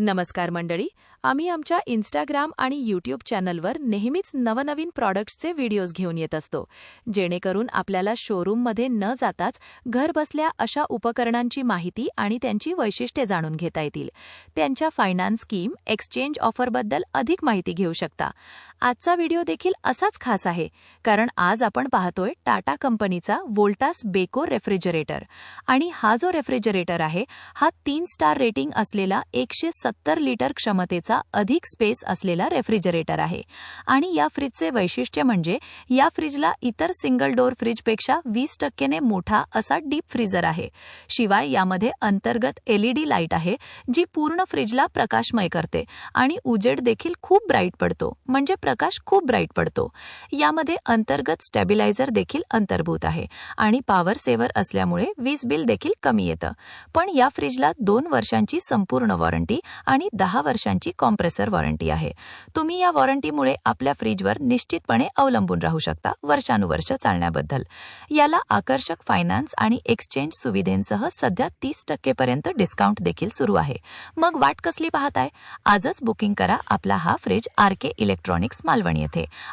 नमस्कार मंडळी, आम्ही आमच्या इंस्टाग्राम आणि यूट्यूब चॅनलवर नेहमीच नवनवीन प्रॉडक्ट्सचे व्हिडिओज घेऊन येत असतो, जेणेकरून आपल्याला शोरूममध्ये न जाताच घरबसल्या अशा उपकरणांची माहिती आणि त्यांची वैशिष्ट्ये जाणून घेता येतील. त्यांच्या फायनान्स स्कीम, एक्सचेंज ऑफरबद्दल अधिक माहिती घेऊ शकता. आजचा व्हिडिओ देखील असाच खास आहे, कारण आज आपण पाहतोय टाटा कंपनीचा वोल्टास बेको रेफ्रिजरेटर. आणि हा जो रेफ्रिजरेटर आहे, हा 3 स्टार रेटिंग असलेला 170 लिटर क्षमतेचा अधिक स्पेस असलेला रेफ्रिजरेटर आहे. आणि या फ्रीजचे वैशिष्ट्य म्हणजे या फ्रीजला इतर सिंगल डोअर फ्रीजपेक्षा 20% मोठा असा डीप फ्रीजर आहे. शिवाय यामध्ये अंतर्गत LED लाईट आहे, जी पूर्ण फ्रीजला प्रकाशमय करते आणि उजेड देखील खूप ब्राईट पडतो, म्हणजे प्रकाश खूप ब्राईट पडतो. यामध्ये अंतर्गत स्टॅबिलायझर देखील अंतर्भूत आहे आणि पॉवर सेव्हर असल्यामुळे वीज बिल देखील कमी येतं. पण या फ्रीजला 2 वर्षांची संपूर्ण वॉरंटी आणि 10 वर्षांची कॉम्प्रेसर वॉरंटी आहे. तुम्ही या वॉरंटीमुळे आपल्या फ्रीजवर निश्चितपणे अवलंबून राहू शकता वर्षानुवर्ष चालण्याबद्दल. याला आकर्षक फायनान्स आणि एक्सचेंज सुविधेंसह सध्या 30% पर्यंत डिस्काउंट देखील सुरू आहे. मग वाट कसली पाहताय? आजच बुकिंग करा आपला हा फ्रीज RK इलेक्ट्रॉनिक्स मालवण येथे.